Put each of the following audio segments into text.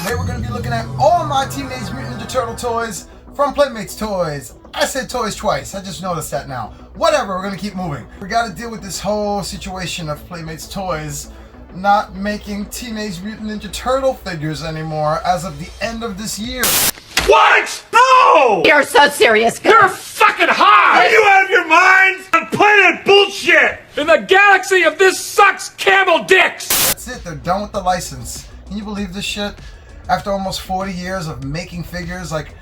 Today we're going to be looking at all my Teenage Mutant Ninja Turtle toys from Playmates Toys. I said toys twice, I just noticed that now. Whatever, we're going to keep moving. We got to deal with this whole situation of Playmates Toys not making Teenage Mutant Ninja Turtle figures anymore as of the end of this year. What? No! You're so serious, guys. You're fucking high! Are you out of your mind? I'm playing that bullshit! In the galaxy of this sucks camel dicks! That's it, they're done with the license. Can you believe this shit? After almost 40 years of making figures, like,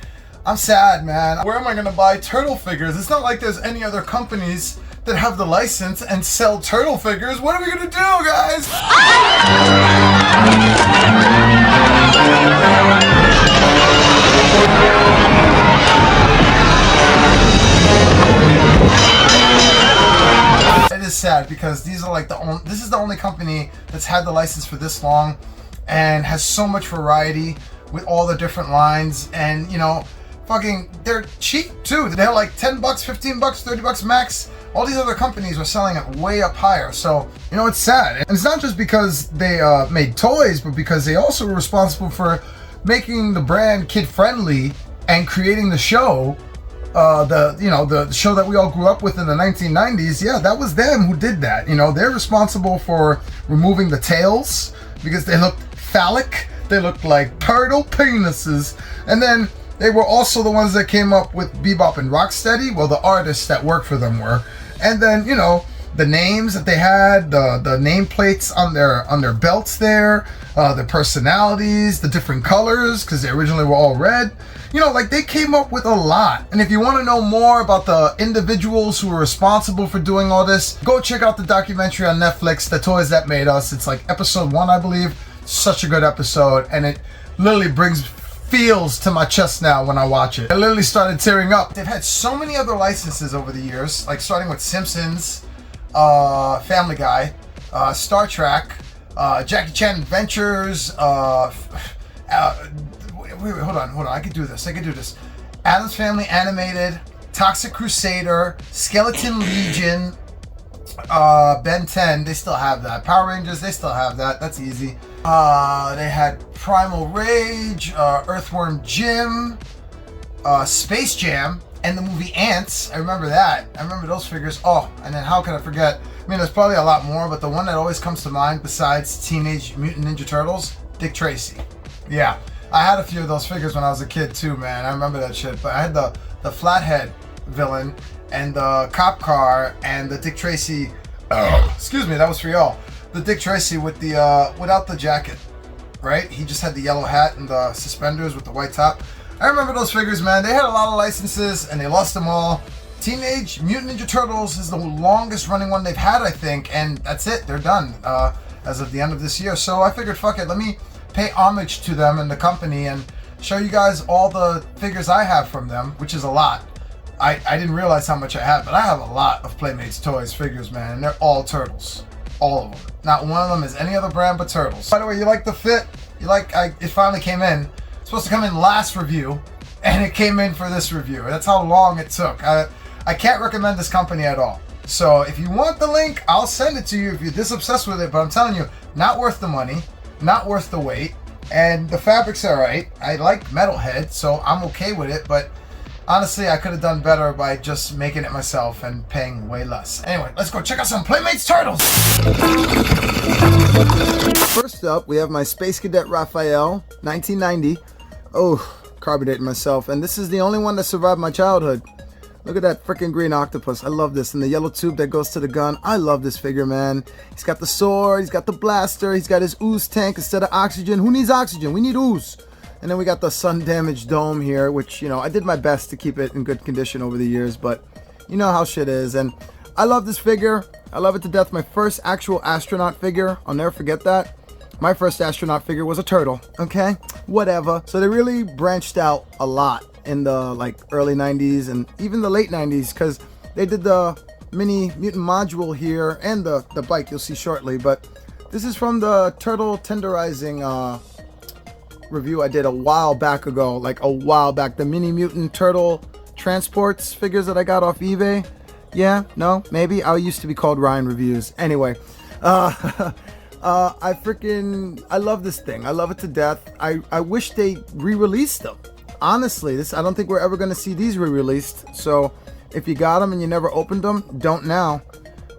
I'm sad, man. Where am I gonna buy turtle figures? It's not like there's any other companies that have the license and sell turtle figures. What are we gonna do, guys? It is sad because these are like this is the only company that's had the license for this long and has so much variety with all the different lines, and you know, fucking, they're cheap too. They're like 10 bucks, 15 bucks, 30 bucks max. All these other companies are selling it way up higher. So, you know, it's sad. And it's not just because they made toys, but because they also were responsible for making the brand kid friendly and creating the show. The show that we all grew up with in the 1990s. Yeah, that was them who did that. You know, they're responsible for removing the tails because they looked phallic. They looked like turtle penises. And then they were also the ones that came up with Bebop and Rocksteady. Well, the artists that worked for them were. And then, you know, the names that they had, the nameplates on their belts there, the personalities, the different colors, because they originally were all red. You know, like, they came up with a lot. And if you want to know more about the individuals who were responsible for doing all this, go check out the documentary on Netflix, The Toys That Made Us. It's like episode 1, I believe. Such a good episode, and it literally brings feels to my chest now when I watch it. I literally started tearing up. They've had so many other licenses over the years, like starting with Simpsons, Family Guy, Star Trek, Jackie Chan Adventures, wait, hold on, I could do this. Addams Family Animated, Toxic Crusader, Skeleton Legion, Ben 10, they still have that. Power Rangers, they still have that. That's easy. They had Primal Rage, Earthworm Jim, Space Jam, and the movie Ants. I remember that. I remember those figures. Oh, and then how could I forget? I mean, there's probably a lot more, but the one that always comes to mind besides Teenage Mutant Ninja Turtles, Dick Tracy. Yeah, I had a few of those figures when I was a kid too, man. I remember that shit. But I had the Flathead villain and the cop car and the Dick Tracy. Excuse me, that was for y'all. The Dick Tracy with the without the jacket, right? He just had the yellow hat and the suspenders with the white top. I remember those figures, man. They had a lot of licenses and they lost them all. Teenage Mutant Ninja Turtles is the longest running one they've had, I think, and that's it. They're done as of the end of this year. So I figured, fuck it, let me pay homage to them and the company and show you guys all the figures I have from them, which is a lot. I didn't realize how much I had, but I have a lot of Playmates Toys figures, man, and they're all turtles. All of them. Not one of them is any other brand but turtles. By the way, you like the fit? You like, it finally came in. It's supposed to come in last review, and it came in for this review. That's how long it took. I can't recommend this company at all. So if you want the link, I'll send it to you if you're this obsessed with it, but I'm telling you, not worth the money, not worth the wait, and the fabric's alright. I like metalhead, so I'm okay with it, but honestly, I could have done better by just making it myself and paying way less. Anyway, let's go check out some Playmates Turtles! First up, we have my Space Cadet Raphael, 1990. Oh, carbonating myself. And this is the only one that survived my childhood. Look at that freaking green octopus. I love this. And the yellow tube that goes to the gun. I love this figure, man. He's got the sword, he's got the blaster, he's got his ooze tank instead of oxygen. Who needs oxygen? We need ooze. And then we got the sun damaged dome here, which, you know, I did my best to keep it in good condition over the years, but you know how shit is. And I love this figure. I love it to death. My first actual astronaut figure, I'll never forget that. My first astronaut figure was a turtle, okay? Whatever. So they really branched out a lot in the like early 90s and even the late 90s, because they did the mini mutant module here and the bike you'll see shortly. But this is from the turtle tenderizing review I did a while back ago, like a while back. The mini mutant turtle transports figures that I got off eBay. Yeah, no, maybe I used to be called Ryan Reviews. Anyway, I love this thing. I love it to death. I wish they re-released them. Honestly, I don't think we're ever going to see these re-released. So if you got them and you never opened them, don't now,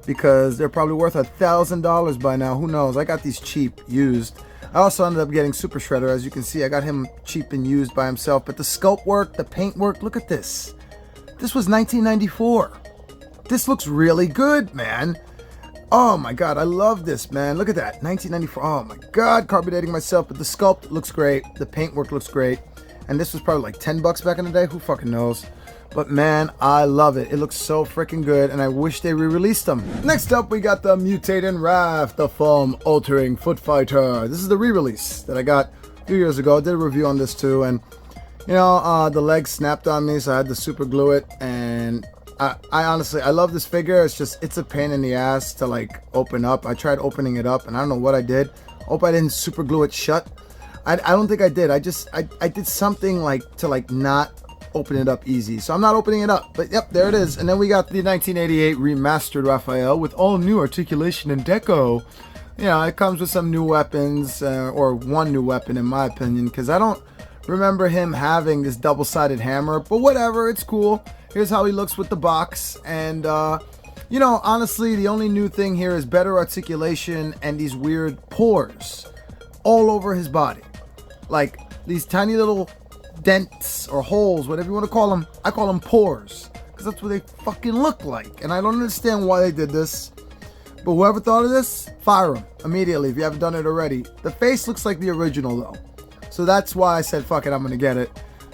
because they're probably worth $1,000 by now. Who knows? I got these cheap, used. I also ended up getting Super Shredder. As you can see, I got him cheap and used by himself. But the sculpt work, the paint work, look at this. This was 1994. This looks really good, man. Oh my god, I love this, man. Look at that, 1994. Oh my god, carbonating myself, but the sculpt looks great. The paintwork looks great. And this was probably like 10 bucks back in the day. Who fucking knows? But man, I love it. It looks so freaking good, and I wish they re-released them. Next up, we got the Mutating RAPH, the Foam Altering Foot Fighter. This is the re-release that I got a few years ago. I did a review on this too, and you know, the leg snapped on me, so I had to super glue it. And I honestly, I love this figure. It's just, it's a pain in the ass to like open up. I tried opening it up, and I don't know what I did. Hope I didn't super glue it shut. I don't think I did. I did something like to like not open it up easy, so I'm not opening it up. But yep, there it is. And then we got the 1988 remastered Raphael with all new articulation and deco. You know, it comes with some new weapons, or one new weapon in my opinion, because I don't remember him having this double-sided hammer, but whatever, it's cool. Here's how he looks with the box. And you know, honestly, the only new thing here is better articulation and these weird pores all over his body, like these tiny little dents or holes, whatever you want to call them. I call them pores because that's what they fucking look like, and I don't understand why they did this. But whoever thought of this, fire them immediately if you haven't done it already. The face looks like the original though, so that's why I said fuck it, I'm gonna get it,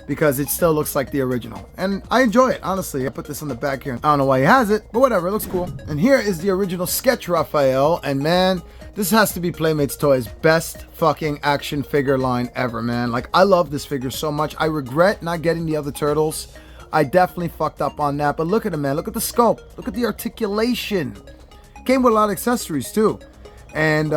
because it still looks like the original, and I enjoy it. Honestly, I put this on the back here. I don't know why he has it, but whatever, it looks cool. And here is the original sketch Raphael, and man, this has to be Playmates Toys' best fucking action figure line ever, man. Like, I love this figure so much. I regret not getting the other turtles. I definitely fucked up on that, but look at him, man. Look at the sculpt. Look at the articulation. Came with a lot of accessories too. And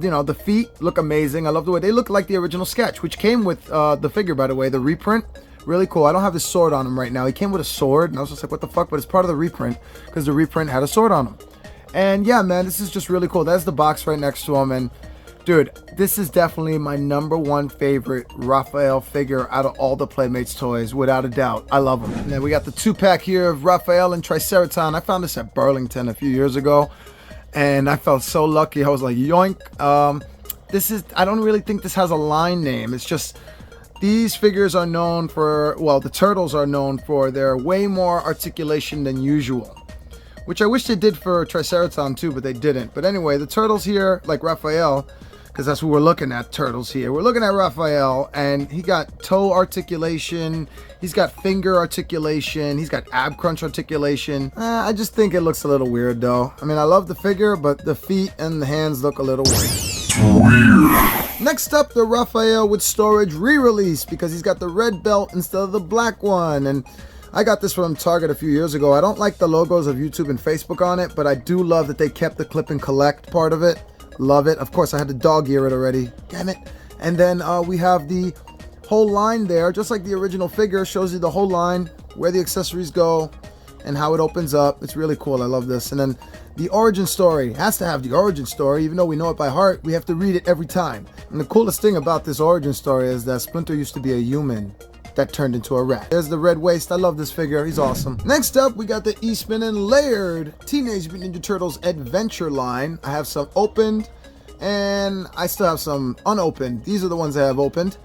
you know, the feet look amazing. I love the way they look like the original sketch, which came with the figure, by the way, the reprint. Really cool. I don't have his sword on him right now. He came with a sword, and I was just like, what the fuck? But it's part of the reprint, because the reprint had a sword on him. And yeah, man, this is just really cool. That's the box right next to him. And dude, this is definitely my #1 favorite Raphael figure out of all the Playmates toys, without a doubt. I love him. And then we got the 2-pack here of Raphael and Triceraton. I found this at Burlington a few years ago, and I felt so lucky. I was like, yoink. This is, I don't really think this has a line name. It's just, these figures are known for, well, the turtles are known for their way more articulation than usual, which I wish they did for Triceraton too, but they didn't. But anyway, the turtles here, like Raphael, because that's what we're looking at, turtles here. We're looking at Raphael, and he got toe articulation, he's got finger articulation, he's got ab crunch articulation. I just think it looks a little weird though. I mean, I love the figure, but the feet and the hands look a little weird. Next up, the Raphael with storage re-release, because he's got the red belt instead of the black one. And I got this from Target a few years ago. I don't like the logos of YouTube and Facebook on it, but I do love that they kept the clip and collect part of it. Love it. Of course, I had to dog ear it already. Damn it. And then we have the whole line there, just like the original figure. Shows you the whole line, where the accessories go, and how it opens up. It's really cool. I love this. And then the origin story. Has to have the origin story. Even though we know it by heart, we have to read it every time. And the coolest thing about this origin story is that Splinter used to be a human that turned into a rat. There's the red waist. I love this figure. He's awesome. Next up, we got the Eastman and Laird Teenage Mutant Ninja Turtles Adventure line. I have some opened, and I still have some unopened. These are the ones I have opened.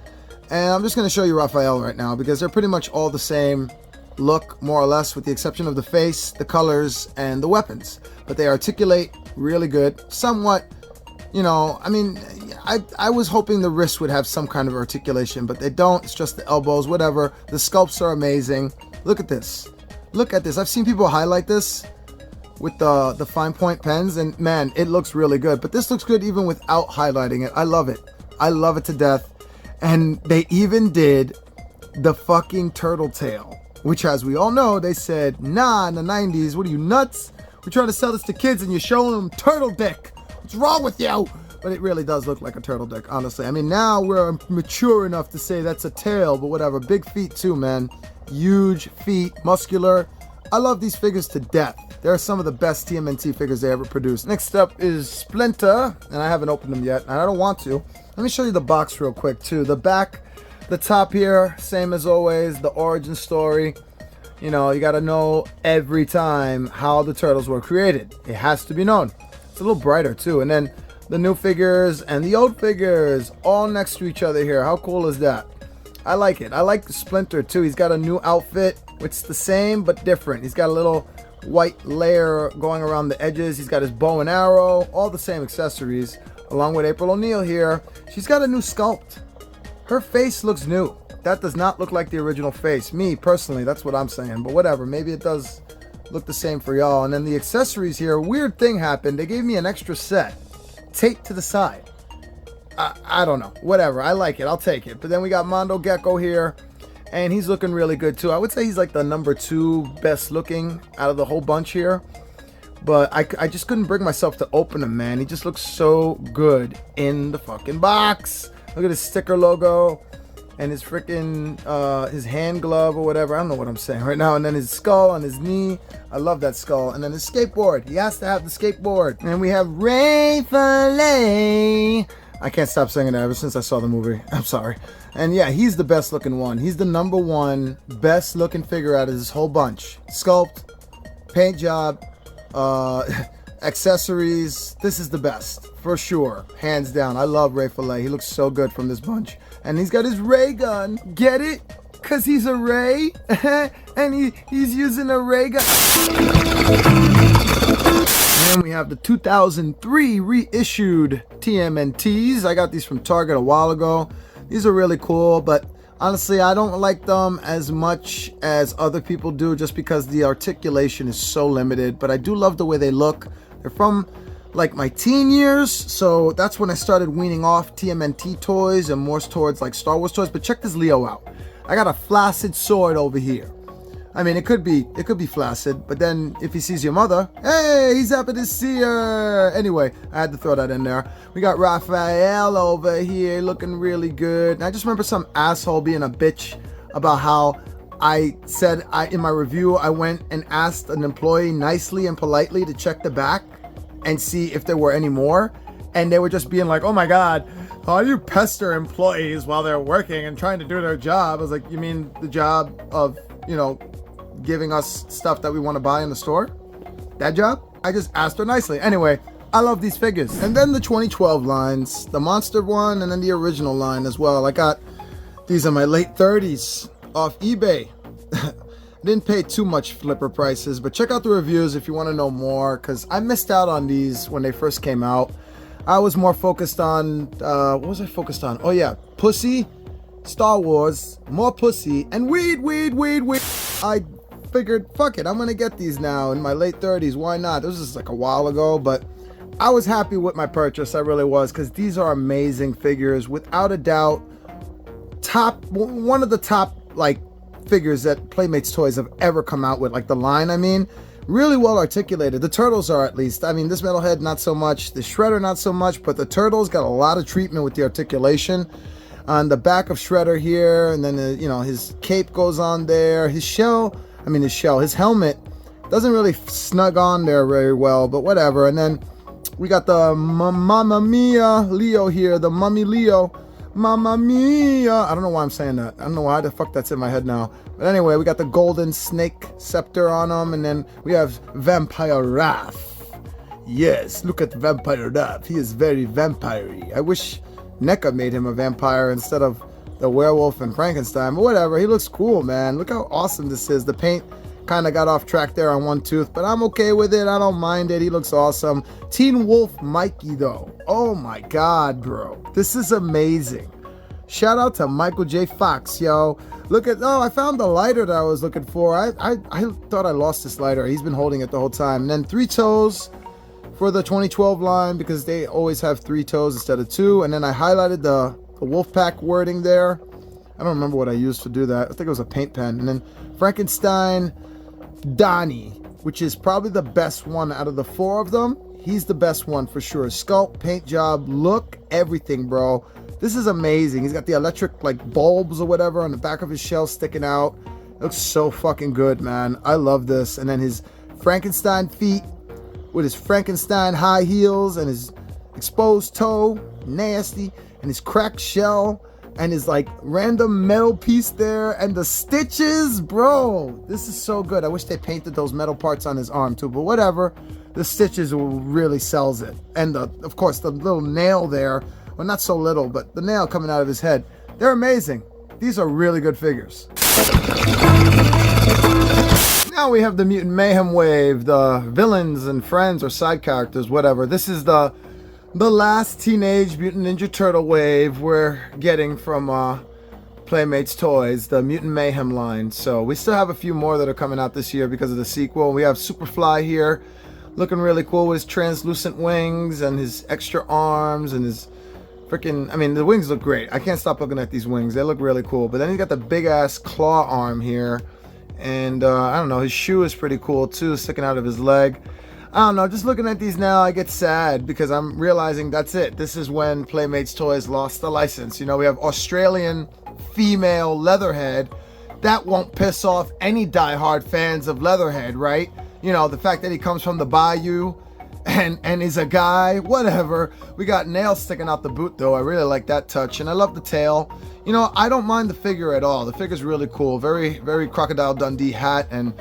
And I'm just going to show you Raphael right now, because they're pretty much all the same look, more or less, with the exception of the face, the colors, and the weapons. But they articulate really good. Somewhat, you know, I mean, I was hoping the wrists would have some kind of articulation, but they don't. It's just the elbows, whatever. The sculpts are amazing. Look at this. Look at this. I've seen people highlight this with the fine point pens, and man, it looks really good. But this looks good even without highlighting it. I love it. I love it to death. And they even did the fucking turtle tail, which, as we all know, they said, nah, in the 90s, what are you, nuts? We're trying to sell this to kids and you're showing them turtle dick. What's wrong with you? But it really does look like a turtle dick, honestly. I mean, now we're mature enough to say that's a tail, but whatever. Big feet too, man. Huge feet, muscular. I love these figures to death. They're some of the best TMNT figures they ever produced. Next up is Splinter, and I haven't opened them yet, and I don't want to. Let me show you the box real quick too. The back, the top here, same as always, the origin story. You know, you gotta know every time how the turtles were created. It has to be known. It's a little brighter too. And then the new figures and the old figures all next to each other here. How cool is that? I like it. I like the Splinter too. He's got a new outfit. It's the same but different. He's got a little white layer going around the edges. He's got his bow and arrow, all the same accessories, along with April O'Neil here. She's got a new sculpt. Her face looks new. That does not look like the original face. Me personally, that's what I'm saying, but whatever, maybe it does look the same for y'all. And then the accessories here, weird thing happened. They gave me an extra set taped to the side. I don't know, whatever. I like it, I'll take it. But then we got Mondo Gecko here, and he's looking really good too. I would say he's like the number 2 best looking out of the whole bunch here. But I just couldn't bring myself to open him, man. He just looks so good in the fucking box. Look at his sticker logo and his freaking his hand glove or whatever. I don't know what I'm saying right now. And then his skull on his knee. I love that skull. And then his skateboard. He has to have the skateboard. And we have RAPHAEL. I can't stop singing that ever since I saw the movie. I'm sorry. And yeah, he's the best looking one. He's the number 1 best looking figure out of this whole bunch. Sculpt, paint job, accessories. This is the best for sure, hands down. I love RAPHAEL. He looks so good from this bunch. And he's got his ray gun. Get it? Cause he's a ray. And he's using a ray gun. And we have the 2003 reissued TMNTs. I got these from Target a while ago. These are really cool, but honestly, I don't like them as much as other people do just because the articulation is so limited. But I do love the way they look. They're from like my teen years, so that's when I started weaning off TMNT toys and more towards like Star Wars toys. But check this Leo out. I got a flaccid sword over here. I mean, it could be flaccid, but then if he sees your mother, hey, he's happy to see her. Anyway, I had to throw that in there. We got RAPHAEL over here looking really good. And I just remember some asshole being a bitch about how I said in my review, I went and asked an employee nicely and politely to check the back and see if there were any more. And they were just being like, oh my God, how do you pester employees while they're working and trying to do their job? I was like, you mean the job of, you know, giving us stuff that we want to buy in the store? That job? I just asked her nicely. Anyway, I love these figures. And then the 2012 lines, the monster one, and then the original line as well. I got these in my late 30s off eBay. Didn't pay too much flipper prices, but check out the reviews if you want to know more, because I missed out on these when they first came out. I was more focused on, what was I focused on? Oh yeah, pussy, Star Wars, more pussy, and weed. I figured, fuck it, I'm gonna get these now in my late 30s. Why not? This was like a while ago, but I was happy with my purchase. I really was, because these are amazing figures, without a doubt. One of the top like figures that Playmates Toys have ever come out with, like the line, I mean, really well articulated. The turtles are, at least. I mean, this metalhead not so much, the Shredder not so much, but the turtles got a lot of treatment with the articulation. On the back of Shredder here, and then you know, his cape goes on there. His helmet doesn't really snug on there very well, but whatever. And then we got the Mamma Mia Leo here, the Mummy Leo. Mamma Mia. I don't know why I'm saying that. I don't know why the fuck that's in my head now. But anyway, we got the golden snake scepter on him, and then we have Vampire Raph. Yes, look at Vampire Raph. He is very vampire-y. I wish NECA made him a vampire instead of the werewolf and Frankenstein, but whatever. He looks cool, man. Look how awesome this is. The paint kind of got off track there on one tooth, but I'm okay with it. I don't mind it. He looks awesome. Teen Wolf Mikey though, oh my God, bro, this is amazing. Shout out to Michael J. Fox, yo. Look at, oh, I found the lighter that I was looking for. I thought I lost this lighter. He's been holding it the whole time. And then 3 toes for the 2012 line, because they always have 3 toes instead of 2. And then I highlighted the Wolfpack wording there. I don't remember what I used to do that. I think it was a paint pen. And then Frankenstein Donnie, which is probably the best one out of the 4 of them. He's the best one for sure. Sculpt, paint job, look, everything, bro. This is amazing. He's got the electric like bulbs or whatever on the back of his shell sticking out. It looks so fucking good, man. I love this. And then his Frankenstein feet with his Frankenstein high heels and his exposed toe, nasty, and his cracked shell and his like random metal piece there and the stitches, bro. This is so good. I wish they painted those metal parts on his arm too, but whatever. The stitches really sells it. And of course the little nail there, well, not so little, but the nail coming out of his head, they're amazing. These are really good figures. Now we have the Mutant Mayhem wave, the villains and friends or side characters, whatever. This is the last Teenage Mutant Ninja Turtle wave we're getting from Playmates Toys, the Mutant Mayhem line. So we still have a few more that are coming out this year because of the sequel. We have Superfly here, looking really cool with his translucent wings and his extra arms and his freaking, I mean, the wings look great. I can't stop looking at these wings. They look really cool. But then he's got the big ass claw arm here. And I don't know, his shoe is pretty cool too, sticking out of his leg. I don't know, just looking at these now, I get sad because I'm realizing that's it. This is when Playmates Toys lost the license. You know, we have Australian female Leatherhead. That won't piss off any diehard fans of Leatherhead, right? You know, the fact that he comes from the Bayou and is a guy, whatever. We got nails sticking out the boot though. I really like that touch, and I love the tail. You know, I don't mind the figure at all. The figure's really cool. Very, very Crocodile Dundee hat and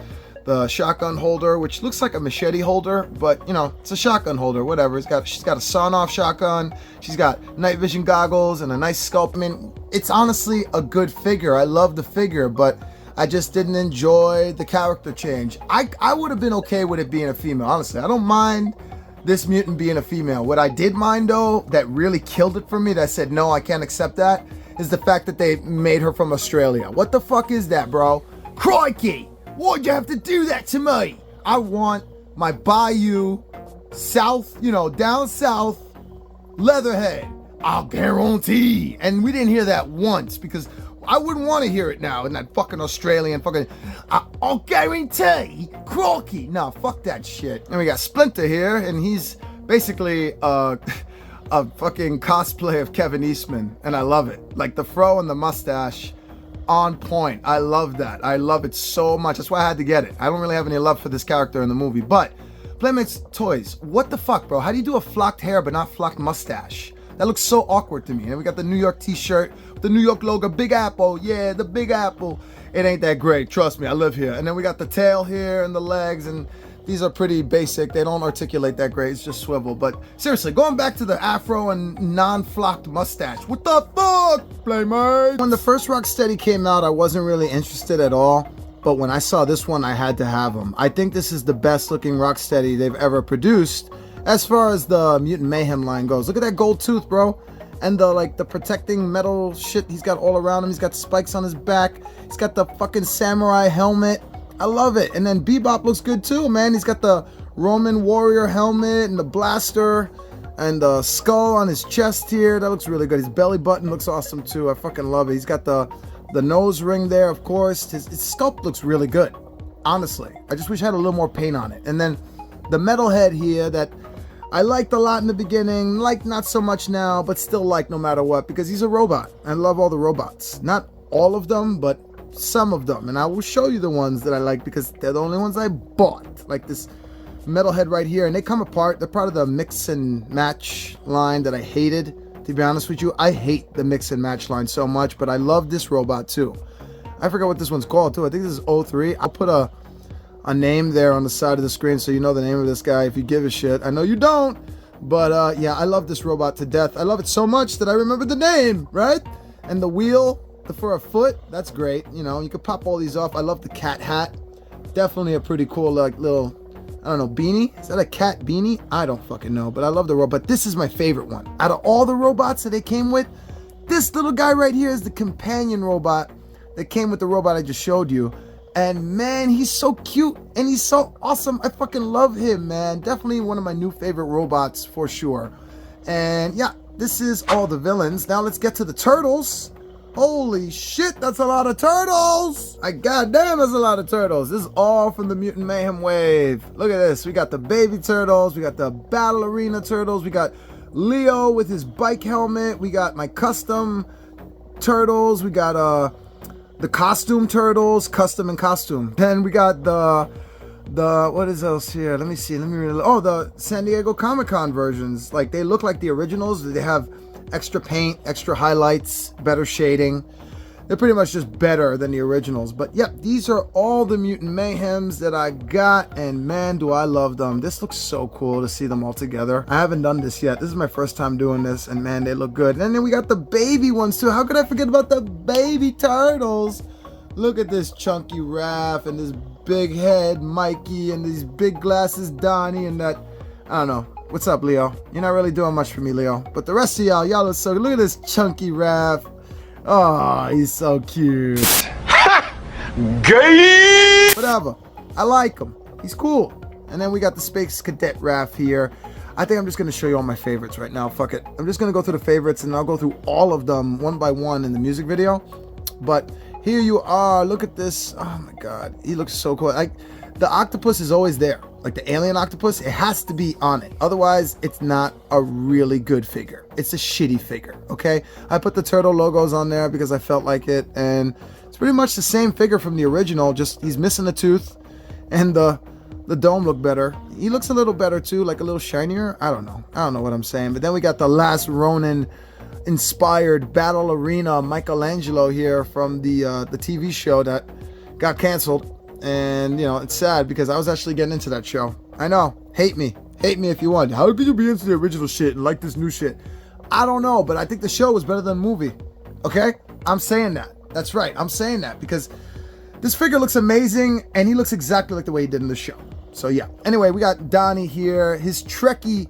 the shotgun holder, which looks like a machete holder, but you know, it's a shotgun holder, whatever. She's got a sawn-off shotgun. She's got night vision goggles and a nice sculpt. I mean, it's honestly a good figure. I love the figure, but I just didn't enjoy the character change. I would have been okay with it being a female, honestly. I don't mind this mutant being a female. What I did mind though, that really killed it for me, that I said, no, I can't accept that, is the fact that they made her from Australia. What the fuck is that, bro? Crikey! Why'd you have to do that to me? I want my Bayou, south, you know, down south, Leatherhead. I'll guarantee. And we didn't hear that once because I wouldn't want to hear it now in that fucking Australian fucking, I'll guarantee, crocky. No, fuck that shit. And we got Splinter here, and he's basically a fucking cosplay of Kevin Eastman, and I love it. Like the fro and the mustache, on point. I love that. I love it so much. That's why I had to get it. I don't really have any love for this character in the movie, but Playmates Toys, what the fuck, bro? How do you do a flocked hair but not flocked mustache? That looks so awkward to me. And we got the New York t-shirt, the New York logo, Big Apple. Yeah, the Big Apple. It ain't that great. Trust me, I live here. And then we got the tail here and the legs, and these are pretty basic. They don't articulate that great. It's just swivel. But seriously, going back to the afro and non-flocked mustache. What the fuck, Playmate? When the first Rocksteady came out, I wasn't really interested at all. But when I saw this one, I had to have them. I think this is the best looking Rocksteady they've ever produced as far as the Mutant Mayhem line goes. Look at that gold tooth, bro. And the protecting metal shit he's got all around him. He's got spikes on his back. He's got the fucking samurai helmet. I love it. And then Bebop looks good too, man. He's got the Roman warrior helmet and the blaster and the skull on his chest here. That looks really good. His belly button looks awesome too. I fucking love it. He's got the nose ring there, of course. His sculpt looks really good, honestly. I just wish I had a little more paint on it. And then the metal head here that I liked a lot in the beginning, like not so much now, but still like no matter what, because he's a robot. I love all the robots. Not all of them, but some of them. And I will show you the ones that I like because they're the only ones I bought. Like this metal head right here, and they come apart. They're part of the mix and match line that I hated, to be honest with you. I hate the mix and match line so much, but I love this robot too. I forgot what this one's called too. I think this is 03. I'll put a name there on the side of the screen so you know the name of this guy if you give a shit. I know you don't, but yeah, I love this robot to death. I love it so much that I remember the name, right? And the wheel for a foot, that's great. You know, you could pop all these off. I love the cat hat. Definitely a pretty cool, like, little, I don't know, beanie. Is that a cat beanie? I don't fucking know, but I love the robot. This is my favorite one. Out of all the robots that they came with, this little guy right here is the companion robot that came with the robot I just showed you. And man, he's so cute and he's so awesome. I fucking love him, man. Definitely one of my new favorite robots for sure. And yeah, this is all the villains. Now let's get to the turtles. Holy shit, that's a lot of turtles. Goddamn, that's a lot of turtles. This is all from the Mutant Mayhem wave. Look at this. We got the baby turtles. We got the battle arena turtles. We got Leo with his bike helmet. We got my custom turtles. We got the costume turtles, custom and costume. Then we got the what is else here? Let me see. Oh, the San Diego Comic-Con versions. Like, they look like the originals. They have extra paint, extra highlights, better shading. They're pretty much just better than the originals. But yep, these are all the Mutant Mayhems that I got, and man, do I love them. This looks so cool to see them all together. I haven't done this yet. This is my first time doing this, and man, they look good. And then we got the baby ones too. How could I forget about the baby turtles? Look at this chunky Raph and this big head Mikey and these big glasses Donnie and that, I don't know. What's up, Leo? You're not really doing much for me, Leo. But the rest of y'all look so good. Look at this chunky Raph. Oh, he's so cute. Gay! Whatever. I like him. He's cool. And then we got the Space Cadet Raph here. I think I'm just going to show you all my favorites right now. Fuck it. I'm just going to go through the favorites and I'll go through all of them one by one in the music video. But here you are. Look at this. Oh my God. He looks so cool. Like, the octopus is always there. Like the alien octopus, it has to be on it. Otherwise, it's not a really good figure. It's a shitty figure, okay? I put the turtle logos on there because I felt like it. And it's pretty much the same figure from the original. Just he's missing a tooth. And the dome looked better. He looks a little better too, like a little shinier. I don't know what I'm saying. But then we got the Last Ronin inspired battle arena Michelangelo here from the TV show that got canceled. And you know, it's sad because I was actually getting into that show. I know, hate me if you want. How could you be into the original shit and like this new shit? I don't know, but I think the show was better than the movie. Okay, I'm saying that. That's right, I'm saying that because this figure looks amazing and he looks exactly like the way he did in the show. So yeah, anyway, we got Donnie here, his Trekkie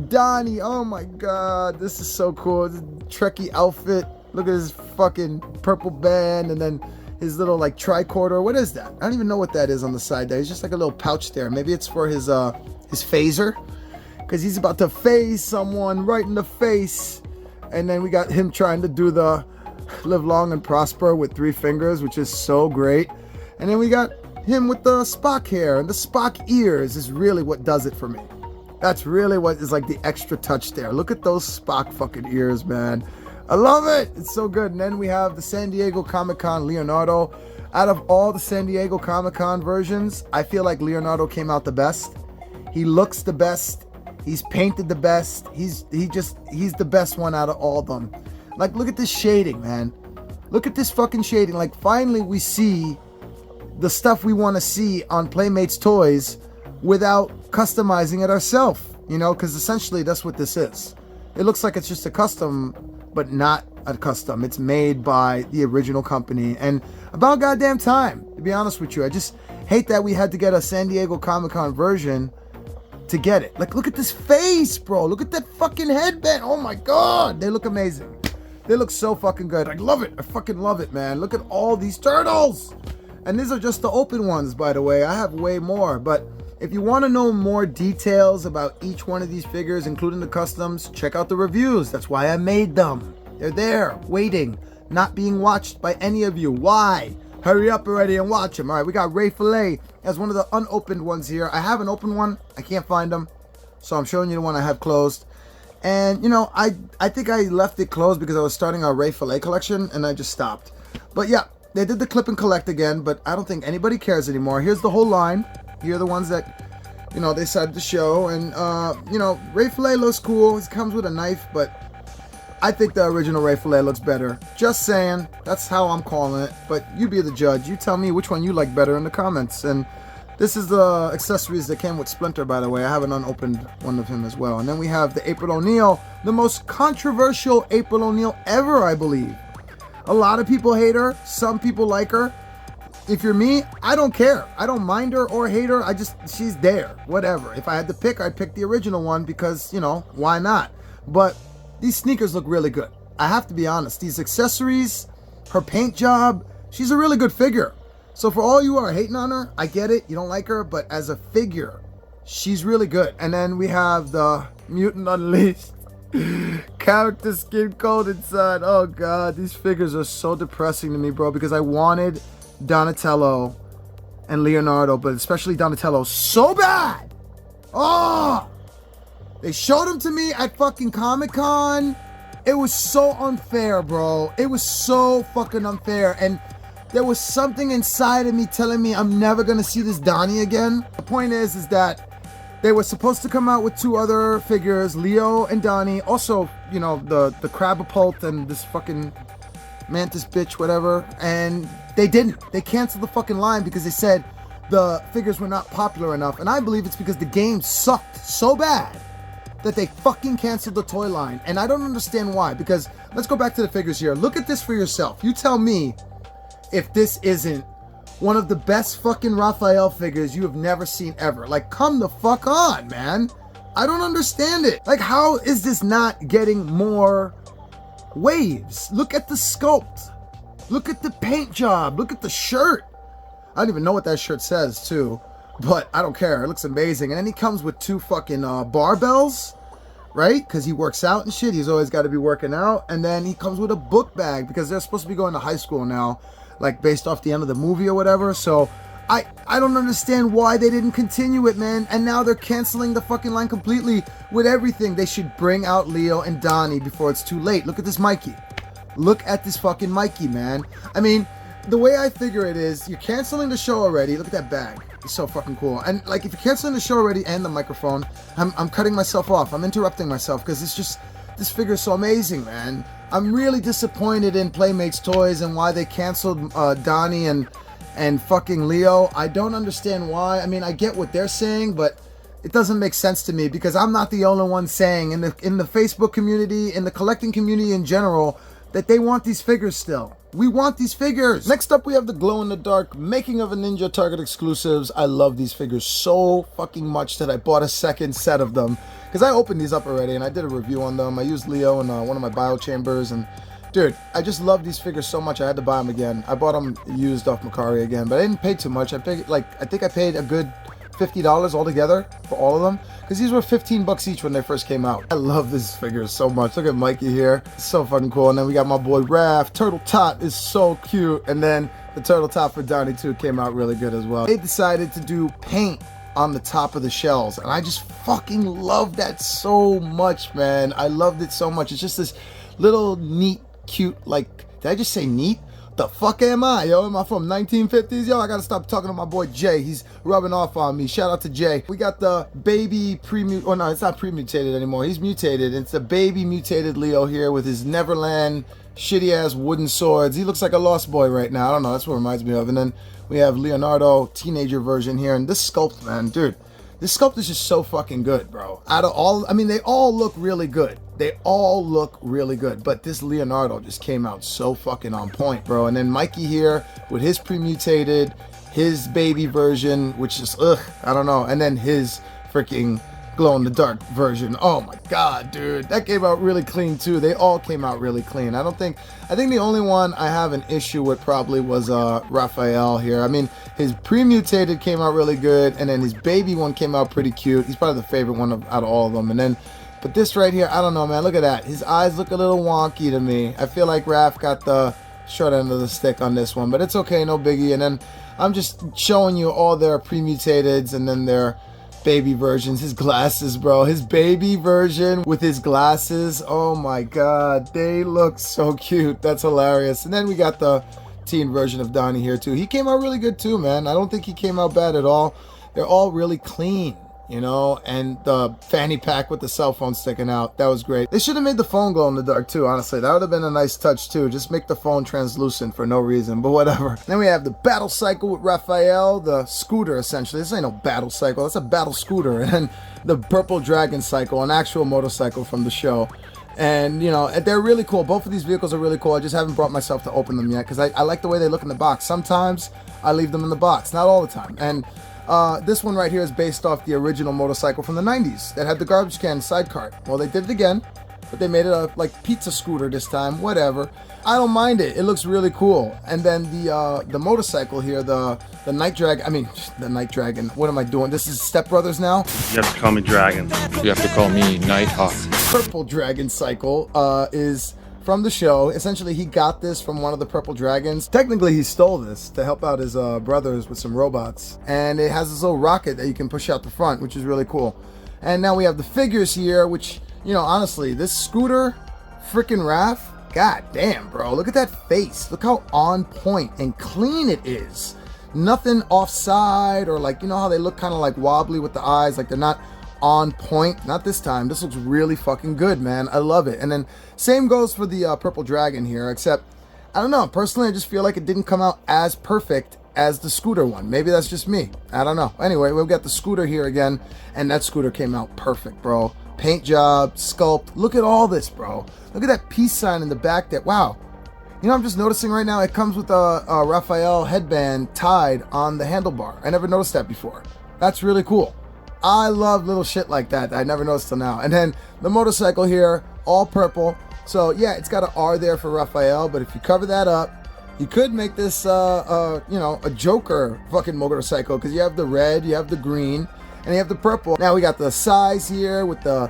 Donnie. Oh my God, this is so cool. This Trekkie outfit. Look at his fucking purple band and then his little like tricorder. What is that? I don't even know what that is on the side there. It's just like a little pouch there. Maybe it's for his phaser, because he's about to phase someone right in the face. And then we got him trying to do the live long and prosper with 3 fingers, which is so great. And then we got him with the Spock hair, and the Spock ears is really what does it for me. That's really what is like the extra touch there. Look at those Spock fucking ears, man. I love it. It's so good. And then we have the San Diego Comic-Con Leonardo. Out of all the San Diego Comic-Con versions, I feel like Leonardo came out the best. He looks the best. He's painted the best. He's the best one out of all of them. Like, look at this shading, man. Look at this fucking shading. Like, finally we see the stuff we want to see on Playmates Toys without customizing it ourselves. You know, because essentially that's what this is. It looks like it's just a custom, but not a custom. It's made by the original company, and about goddamn time, to be honest with you. I just hate that we had to get a San Diego Comic-Con version to get it. Like, look at this face, bro. Look at that fucking headband. Oh my God, they look amazing. They look so fucking good. I love it. I fucking love it, man. Look at all these turtles. And these are just the open ones, by the way. I have way more, but if you want to know more details about each one of these figures, including the customs, check out the reviews. That's why I made them. They're there, waiting, not being watched by any of you. Why? Hurry up already and watch them. All right, we got RAPHAEL as one of the unopened ones here. I have an open one. I can't find them, so I'm showing you the one I have closed. And, you know, I think I left it closed because I was starting our RAPHAEL collection, and I just stopped. But, yeah, they did the clip and collect again, but I don't think anybody cares anymore. Here's the whole line. Here are the ones that, you know, they decided to show. And, you know, RAPHAEL looks cool. He comes with a knife, but I think the original RAPHAEL looks better. Just saying. That's how I'm calling it. But you be the judge. You tell me which one you like better in the comments. And this is the accessories that came with Splinter, by the way. I have an unopened one of him as well. And then we have the April O'Neil. The most controversial April O'Neil ever, I believe. A lot of people hate her. Some people like her. If you're me, I don't care. I don't mind her or hate her. She's there. Whatever. If I had to pick, I'd pick the original one because, you know, why not? But these sneakers look really good. I have to be honest. These accessories, her paint job, she's a really good figure. So for all you who are hating on her, I get it. You don't like her, but as a figure, she's really good. And then we have the Mutant Unleashed character skin coat inside. Oh God, these figures are so depressing to me, bro, because I wanted Donatello and Leonardo, but especially Donatello so bad. Oh, they showed him to me at fucking Comic-Con. It was so unfair, bro. It was so fucking unfair. And there was something inside of me telling me I'm never gonna see this Donnie again. The point is that they were supposed to come out with 2 other figures, Leo and Donnie. Also, you know, the Crabapult and this fucking Mantis bitch, whatever. And they didn't. They canceled the fucking line because they said the figures were not popular enough. And I believe it's because the game sucked so bad that they fucking canceled the toy line. And I don't understand why, because let's go back to the figures here. Look at this for yourself. You tell me if this isn't one of the best fucking Raphael figures you have never seen ever. Like, come the fuck on, man. I don't understand it. Like, how is this not getting more waves? Look at the sculpt. Look at the paint job. Look at the shirt. I don't even know what that shirt says, too. But I don't care. It looks amazing. And then he comes with 2 fucking barbells, right? Because he works out and shit. He's always got to be working out. And then he comes with a book bag because they're supposed to be going to high school now, like based off the end of the movie or whatever. So I don't understand why they didn't continue it, man. And now they're canceling the fucking line completely with everything. They should bring out Leo and Donnie before it's too late. Look at this Mikey. Look at this fucking Mikey, man. I mean, the way I figure it is, you're canceling the show already. Look at that bag. It's so fucking cool. And like, if you're canceling the show already and the microphone, I'm cutting myself off. I'm interrupting myself because it's just, this figure is so amazing, man. I'm really disappointed in Playmates Toys and why they canceled Donnie and fucking Leo. I don't understand why. I mean, I get what they're saying, but it doesn't make sense to me because I'm not the only one saying in the Facebook community, in the collecting community in general, that they want these figures still. We want these figures. Next up, we have the glow-in-the-dark Making of a Ninja Target exclusives. I love these figures so fucking much that I bought a second set of them because I opened these up already and I did a review on them. I used Leo in one of my bio chambers, and dude, I just love these figures so much I had to buy them again. I bought them used off Macari again, but I didn't pay too much. I think I paid a good $50 altogether for all of them because these were 15 bucks each when they first came out. I love this figure so much. Look at Mikey here. It's so fucking cool. And then we got my boy Raph. Turtle Tot is so cute. And then the Turtle Tot for Donnie 2 came out really good as well. They decided to do paint on the top of the shells, and I just fucking love that so much, man. I loved it so much. It's just this little neat, cute, like, did I just say neat? The fuck am I, yo? Am I from 1950s? Yo, I gotta stop talking to my boy Jay. He's rubbing off on me. Shout out to Jay. We got the baby oh no, it's not pre-mutated anymore. He's mutated. It's a baby mutated Leo here with his Neverland shitty ass wooden swords. He looks like a lost boy right now. I don't know, that's what it reminds me of. And then we have Leonardo teenager version here, and this sculpt, man, dude, this sculpt is just so fucking good, bro. Out of all, I mean, they all look really good. They all look really good, but this Leonardo just came out so fucking on point, bro. And then Mikey here with his pre-mutated, his baby version, which is, I don't know. And then his freaking glow-in-the-dark version. Oh my god, dude. That came out really clean too. They all came out really clean. I think the only one I have an issue with probably was Raphael here. I mean, his pre-mutated came out really good, and then his baby one came out pretty cute. He's probably the favorite one out of all of them. And then, but this right here, I don't know, man. Look at that. His eyes look a little wonky to me. I feel like Raph got the short end of the stick on this one, but it's okay, no biggie. And then I'm just showing you all their pre-mutateds and then their baby versions. His glasses, bro. His baby version with his glasses. Oh my god. They look so cute. That's hilarious. And then we got the teen version of Donnie here too. He came out really good too, man. I don't think he came out bad at all. They're all really clean, you know, and the fanny pack with the cell phone sticking out, that was great. They should have made the phone glow in the dark too, honestly. That would have been a nice touch too. Just make the phone translucent for no reason, but whatever. Then we have the battle cycle with Raphael, the scooter essentially. This ain't no battle cycle, that's a battle scooter. And then the purple dragon cycle, an actual motorcycle from the show. And, you know, they're really cool. Both of these vehicles are really cool. I just haven't brought myself to open them yet because I like the way they look in the box. Sometimes I leave them in the box, not all the time. And this one right here is based off the original motorcycle from the 90s that had the garbage can side cart. Well, they did it again, but they made it a like pizza scooter this time. Whatever. I don't mind it. It looks really cool. And then the motorcycle here, the Night Dragon. I mean, the Night Dragon. What am I doing? This is Step Brothers now. You have to call me Dragon. You have to call me Nighthawk. Purple Dragon cycle is from the show. Essentially, he got this from one of the Purple Dragons. Technically, he stole this to help out his brothers with some robots. And it has this little rocket that you can push out the front, which is really cool. And now we have the figures here, which, you know, honestly, this scooter, freaking Raph, God damn, bro. Look at that face. Look how on point and clean it is. Nothing offside or like, you know how they look kind of like wobbly with the eyes, like they're not on point. Not this time. This looks really fucking good, man. I love it. And then same goes for the purple dragon here, except I don't know. Personally, I just feel like it didn't come out as perfect as the scooter one. Maybe that's just me. I don't know. Anyway, we've got the scooter here again, and that scooter came out perfect, bro. Paint job, sculpt. Look at all this, bro. Look at that peace sign in the back there. Wow. You know, I'm just noticing right now, it comes with a RAPHAEL headband tied on the handlebar. I never noticed that before. That's really cool. I love little shit like that I never noticed till now. And then the motorcycle here, all purple. So yeah, it's got an R there for RAPHAEL, but if you cover that up, you could make this, you know, a Joker fucking motorcycle, because you have the red, you have the green, and you have the purple. Now we got the size here with the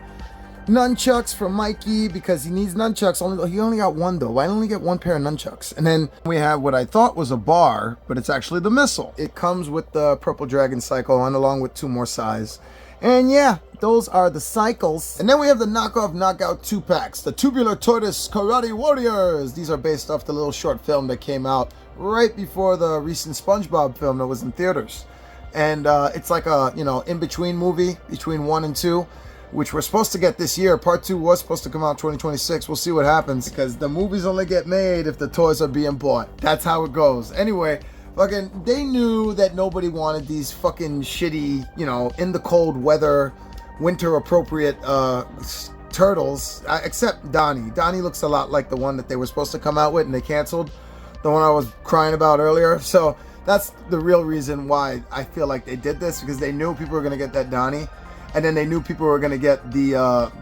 nunchucks for Mikey, because he needs nunchucks. He only got one though. Why only get one pair of nunchucks? And then we have what I thought was a bar, but it's actually the missile. It comes with the purple dragon cycle and along with 2 more size. And yeah, those are the cycles. And then we have the knockoff knockout 2-packs, the Tubular Tortoise Karate Warriors. These are based off the little short film that came out right before the recent SpongeBob film that was in theaters. And it's like a, you know, in-between movie between 1 and 2, which we're supposed to get this year. Part 2 was supposed to come out 2026. We'll see what happens, because the movies only get made if the toys are being bought. That's how it goes. Anyway, fucking, they knew that nobody wanted these fucking shitty, you know, in the cold weather, winter appropriate turtles, except Donnie. Donnie looks a lot like the one that they were supposed to come out with and they canceled, the one I was crying about earlier. So that's the real reason why I feel like they did this, because they knew people were going to get that Donnie, and then they knew people were going to get the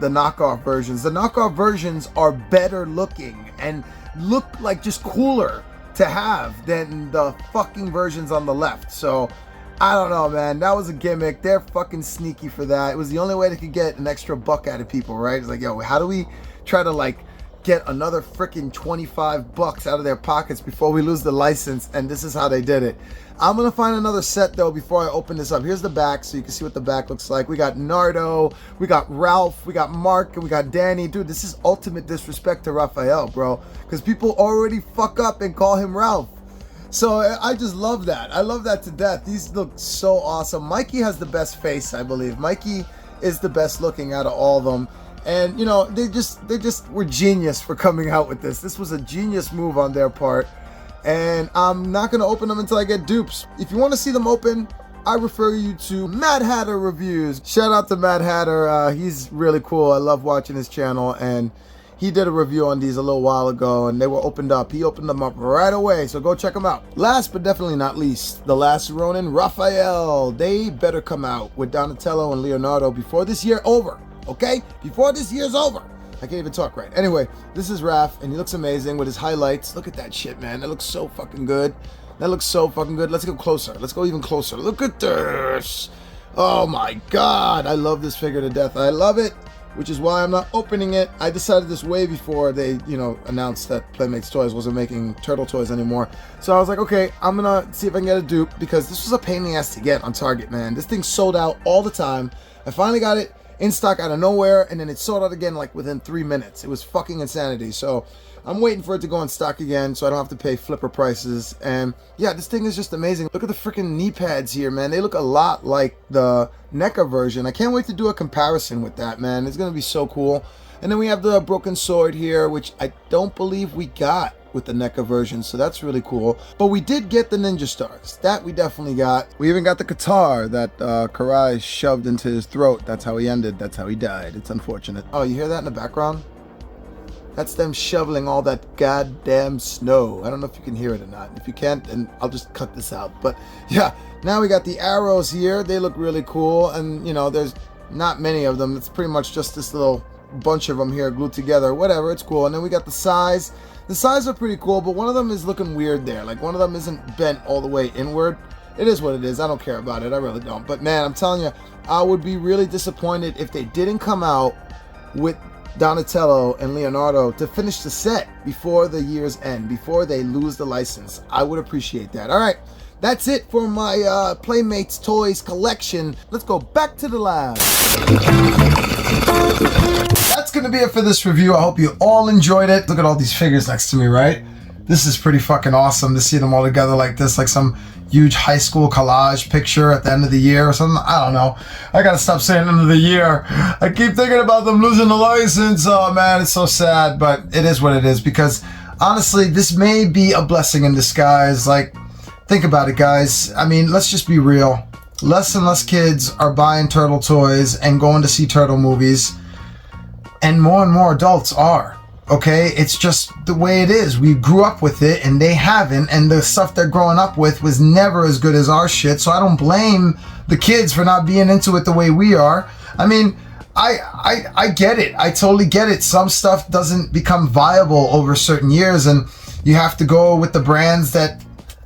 knockoff versions. The knockoff versions are better looking and look like just cooler to have than the fucking versions on the left. So I don't know, man. That was a gimmick. They're fucking sneaky for that. It was the only way they could get an extra buck out of people, right? It's like, yo, how do we try to like get another freaking 25 bucks out of their pockets before we lose the license? And this is how they did it. I'm gonna find another set though before I open this up. Here's the back, so you can see what the back looks like. We got Nardo, we got Ralph, we got Mark, and we got Danny. Dude, this is ultimate disrespect to RAPHAEL, bro, because people already fuck up and call him Ralph. So I just love that. I love that to death. These look so awesome. Mikey has the best face, I believe. Mikey is the best looking out of all of them. And you know, they just were genius for coming out with this. This was a genius move on their part. And I'm not going to open them until I get dupes. If you want to see them open, I refer you to Mad Hatter Reviews. Shout out to Mad Hatter. He's really cool. I love watching his channel. And he did a review on these a little while ago, and they were opened up. He opened them up right away, so go check them out. Last but definitely not least, the Last Ronin RAPHAEL. They better come out with Donatello and Leonardo before this year over, okay? Before this year's over. I can't even talk right. Anyway, this is Raph, and he looks amazing with his highlights. Look at that shit, man. That looks so fucking good. That looks so fucking good. Let's go closer. Let's go even closer. Look at this. Oh my God. I love this figure to death. I love it, which is why I'm not opening it. I decided this way before they, you know, announced that Playmates Toys wasn't making turtle toys anymore. So I was like, okay, I'm gonna see if I can get a dupe, because this was a pain in the ass to get on Target, man. This thing sold out all the time. I finally got it in stock out of nowhere, and then it sold out again like within 3 minutes. It was fucking insanity. So I'm waiting for it to go in stock again so I don't have to pay flipper prices. And yeah, this thing is just amazing. Look at the freaking knee pads here, man. They look a lot like the NECA version. I can't wait to do a comparison with that, man. It's gonna be so cool. And then we have the broken sword here, which I don't believe we got with the NECA version, so that's really cool. But we did get the ninja stars. That we definitely got. We even got the guitar that Karai shoved into his throat. That's how he ended. That's how he died. It's unfortunate. Oh, you hear that in the background? That's them shoveling all that goddamn snow. I don't know if you can hear it or not. If you can't, then I'll just cut this out. But yeah, now we got the arrows here. They look really cool, and you know, there's not many of them. It's pretty much just this little bunch of them here glued together. Whatever, it's cool. And then we got the size. The sides are pretty cool, but one of them is looking weird there. Like, one of them isn't bent all the way inward. It is what it is. I don't care about it. I really don't. But man, I'm telling you, I would be really disappointed if they didn't come out with Donatello and Leonardo to finish the set before the year's end, before they lose the license. I would appreciate that. All right, that's it for my Playmates Toys collection. Let's go back to the lab. Let's going to be it for this review. I hope you all enjoyed it. Look at all these figures next to me, right? This is pretty fucking awesome to see them all together like this, like some huge high school collage picture at the end of the year or something. I don't know. I gotta stop saying end of the year. I keep thinking about them losing the license. Oh man, it's so sad, but it is what it is, because honestly, this may be a blessing in disguise. Like, think about it, guys. I mean, let's just be real. Less and less kids are buying turtle toys and going to see turtle movies, and more adults are. Okay, it's just the way it is. We grew up with it and they haven't, and the stuff they're growing up with was never as good as our shit, so I don't blame the kids for not being into it the way we are. I mean, I get it. I totally get it. Some stuff doesn't become viable over certain years, and you have to go with the brands that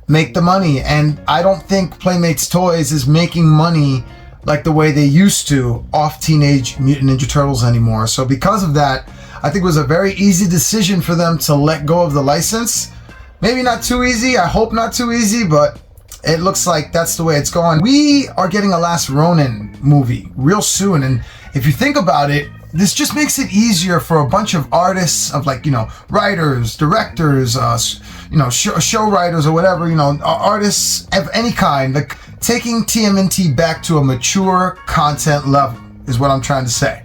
make the money, and I don't think Playmates Toys is making money like the way they used to off Teenage Mutant Ninja Turtles anymore. So because of that, I think it was a very easy decision for them to let go of the license. Maybe not too easy. I hope not too easy, but it looks like that's the way it's going. We are getting a Last Ronin movie real soon, and if you think about it, this just makes it easier for a bunch of artists, of like, you know, writers, directors, you know, show writers or whatever, you know, artists of any kind, like taking TMNT back to a mature content level is what I'm trying to say.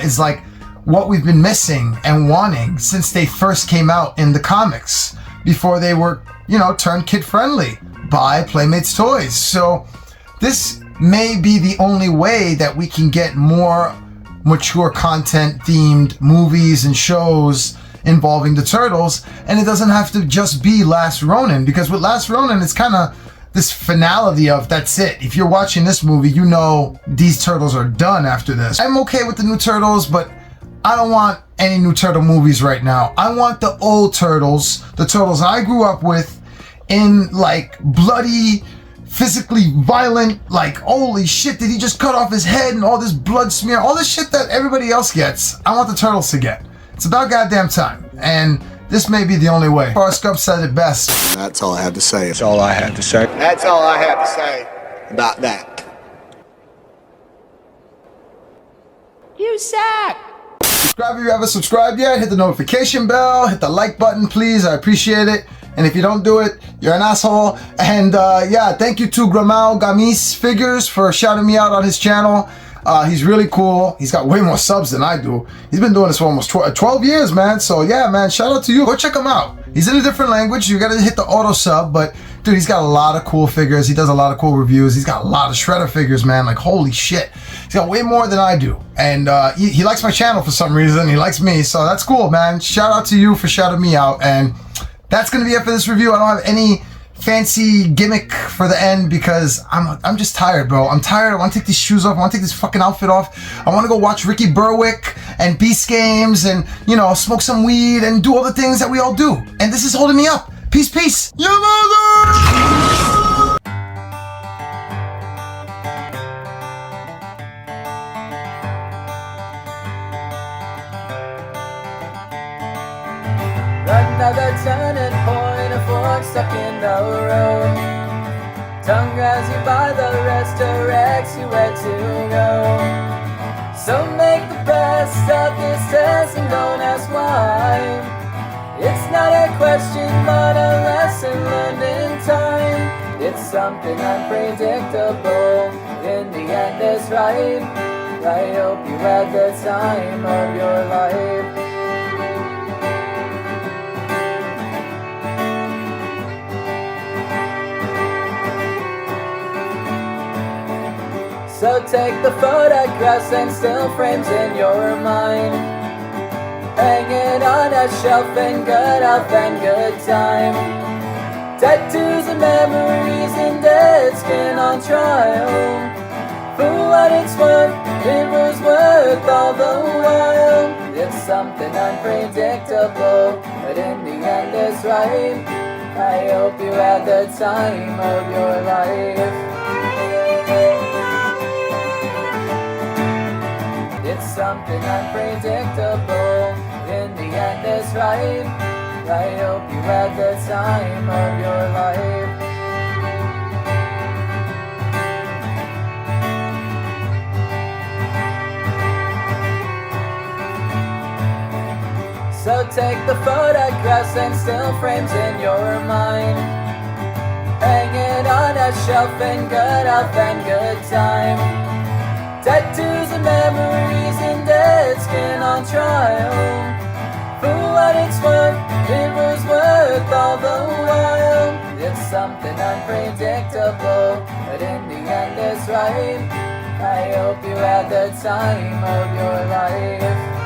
Is like what we've been missing and wanting since they first came out in the comics, before they were, you know, turned kid friendly by Playmates Toys. So this may be the only way that we can get more mature content themed movies and shows involving the turtles, and it doesn't have to just be Last Ronin, because with Last Ronin it's kind of this finality of that's it. If you're watching this movie, you know these turtles are done after this. I'm okay with the new turtles, but I don't want any new turtle movies right now. I want the old turtles, the turtles I grew up with, in like bloody, physically violent, like holy shit, did he just cut off his head and all this blood smear, all this shit that everybody else gets, I want the turtles to get. It's about goddamn time, and this may be the only way. Forrest Gump said it best. That's all I have to say. That's all I had to say. That's all I have to say about that. You suck! Subscribe if you haven't subscribed yet. Hit the notification bell. Hit the like button, please. I appreciate it. And if you don't do it, you're an asshole. And yeah, thank you to GROMAOGAMESEFIGURES for shouting me out on his channel. He's really cool. He's got way more subs than I do. He's been doing this for almost 12 years, man. So yeah, man, shout out to you. Go check him out. He's in a different language. You gotta hit the auto sub, but dude, he's got a lot of cool figures. He does a lot of cool reviews. He's got a lot of Shredder figures, man. Like, holy shit. He's got way more than I do. And he likes my channel for some reason. He likes me, so that's cool, man. Shout out to you for shouting me out. And that's gonna be it for this review. I don't have any fancy gimmick for the end because I'm just tired, bro. I'm tired. I want to take these shoes off. I want to take this fucking outfit off. I want to go watch Ricky Berwick and Beast Games and, you know, smoke some weed and do all the things that we all do. And this is holding me up. Peace, peace. Your mother! Another turning point, a fork stuck in the road. Tongue grabs you by the wrist, directs you where to go. So make the best of this test and don't ask why. It's not a question but a lesson learned in time. It's something unpredictable, in the end it's right. I hope you had the time of your life. So take the photographs and still frames in your mind. Hang it on a shelf in good health and good time. Tattoos and memories and dead skin on trial. For what it's worth, it was worth all the while. It's something unpredictable, but in the end it's right. I hope you had the time of your life. It's something unpredictable, in the end it's right. I hope you had the time of your life. take the photographs and still frames in your mind. Hang it on a shelf in good health and good time. Tattoos and memories in dead skin on trial. For what it's worth, it was worth all the while. It's something unpredictable, but in the end it's right. I hope you had the time of your life.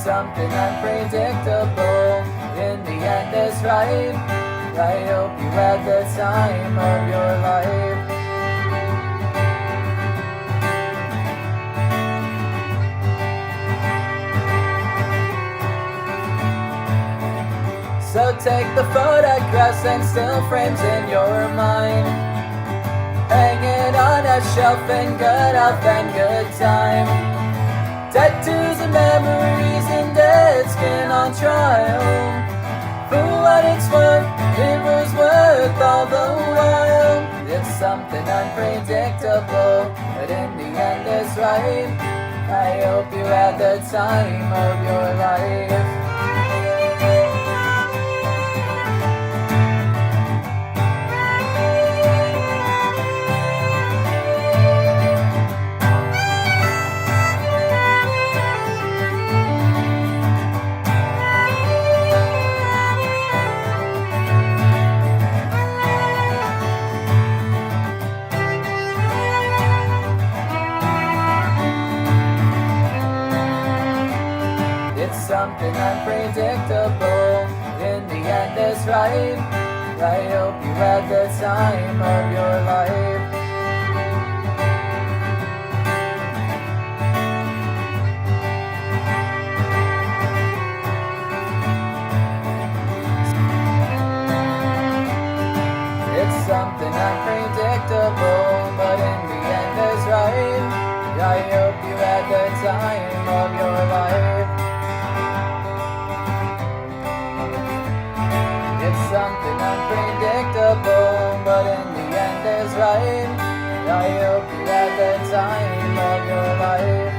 Something unpredictable, in the end it's right. I hope you had the time of your life. So take the photographs and still frames in your mind. Hang it on a shelf in good health and good time. Tattoos and memories in dead skin on trial. For what it's worth, it was worth all the while. It's something unpredictable, but in the end it's right. I hope you had the time of your life. Something unpredictable, in the end it's right. I hope you had the time of your life. It's something unpredictable, but in the end it's right. I hope you had the time of your life. Something unpredictable, but in the end is right. I hope you had the time of your life.